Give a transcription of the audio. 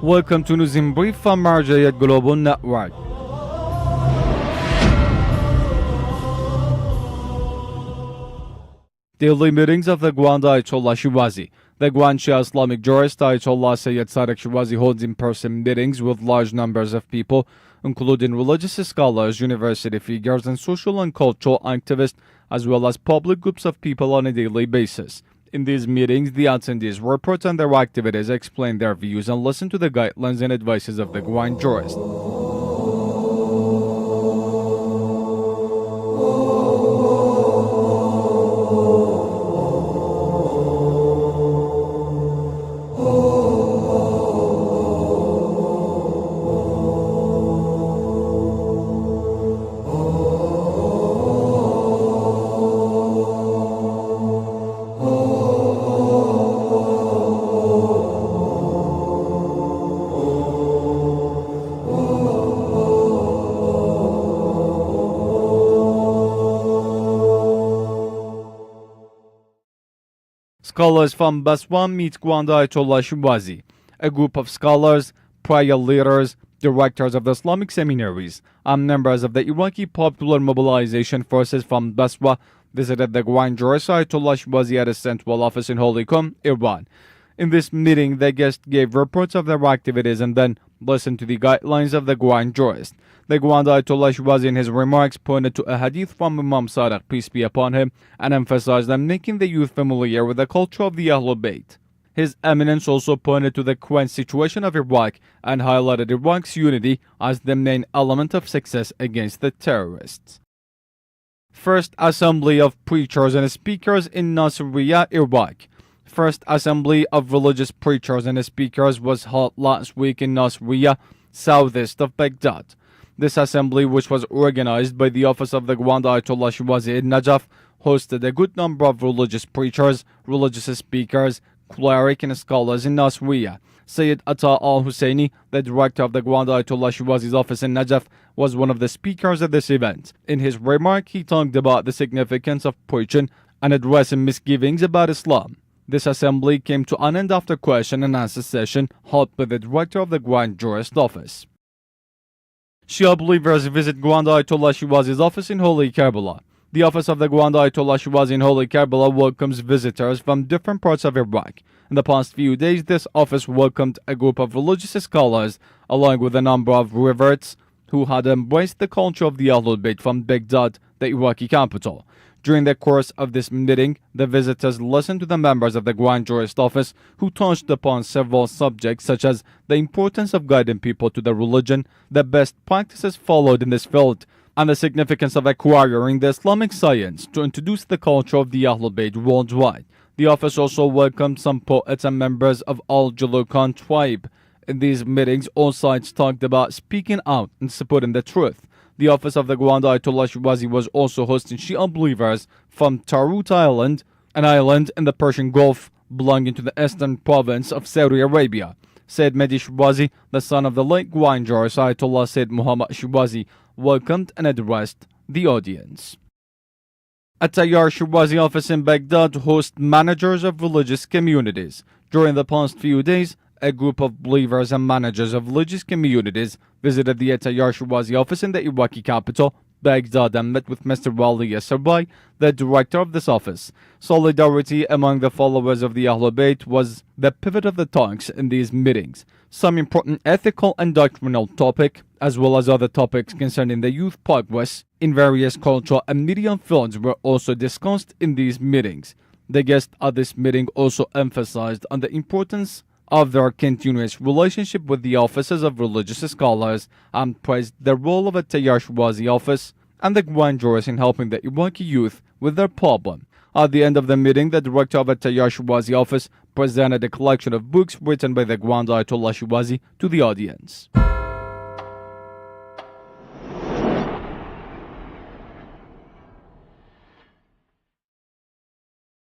Welcome to News in Brief from Marjayat Global Network. Daily meetings of the Grand Ayatollah Shirazi. The Grand Shia Islamic jurist Ayatollah Sayyid Sadiq Shirazi holds in-person meetings with large numbers of people, including religious scholars, university figures, and social and cultural activists, as well as public groups of people on a daily basis. In these meetings, the attendees report on their activities, explain their views, and listen to the guidelines and advices of the Grand jurist. Scholars from Basra meet Grand Ayatollah Shirazi. A group of scholars, prior leaders, directors of the Islamic seminaries, and members of the Iraqi Popular Mobilization Forces from Basra visited the Grand jurist Ayatollah Shirazi at his central office in Holy Qum, Iran. In this meeting, the guests gave reports of their activities and then listened to the guidelines of the Grand jurist. The Grand Ayatollah Shirazi in his remarks pointed to a hadith from Imam Sadiq, peace be upon him, and emphasized on making the youth familiar with the culture of the Ahlul Bayt. His Eminence also pointed to the current situation of Iraq and highlighted Iraq's unity as the main element of success against the terrorists. First Assembly of Preachers and Speakers in Nasiriyah, Iraq. First Assembly of Religious Preachers and Speakers was held last week in Nasiriyah, southeast of Baghdad. This assembly, which was organized by the Office of the Grand Ayatollah Shirazi in Najaf, hosted a good number of religious preachers, religious speakers, clerics, and scholars in Nasiriyah. Sayyid Attiyar al-Husseini, the director of the Grand Ayatollah Shirazi's office in Najaf, was one of the speakers at this event. In his remark, he talked about the significance of preaching and addressing misgivings about Islam. This assembly came to an end after question and answer session held by the director of the Grand Jurist office. Shia believers visit Grand Ayatollah Shirazi's office in Holy Karbala. The office of the Grand Ayatollah Shirazi in Holy Karbala welcomes visitors from different parts of Iraq. In the past few days, this office welcomed a group of religious scholars, along with a number of reverts who had embraced the culture of the Ahlul Bayt from Baghdad, the Iraqi capital. During the course of this meeting, the visitors listened to the members of the Grand Jurist office who touched upon several subjects such as the importance of guiding people to the religion, the best practices followed in this field, and the significance of acquiring the Islamic science to introduce the culture of the Ahlul Bayt worldwide. The office also welcomed some poets and members of Al-Julukan tribe. In these meetings, all sides talked about speaking out and supporting the truth. The office of the Grand Ayatollah Shirazi was also hosting Shia believers from Tarut Island, an island in the Persian Gulf belonging to the eastern province of Saudi Arabia. Sayyid Mehdi Shirazi, the son of the late Grand jurist Ayatollah Sayyid Muhammad Shirazi, welcomed and addressed the audience. Attiyar Shirazi office in Baghdad hosts managers of religious communities. During the past few days, a group of believers and managers of religious communities visited the Attiyar Shirazi office in the Iraqi capital, Baghdad, and met with Mr. Wali Sarbai, the director of this office. Solidarity among the followers of the Ahlul Bayt was the pivot of the talks in these meetings. Some important ethical and doctrinal topics, as well as other topics concerning the youth progress in various cultural and media fields, were also discussed in these meetings. The guests at this meeting also emphasized on the importance of their continuous relationship with the offices of religious scholars and praised the role of Attiyar Shirazi office and the Grand Jurist in helping the Iraqi youth with their problem. At the end of the meeting, the director of Attiyar Shirazi office presented a collection of books written by the Grand Ayatollah Shirazi to the audience.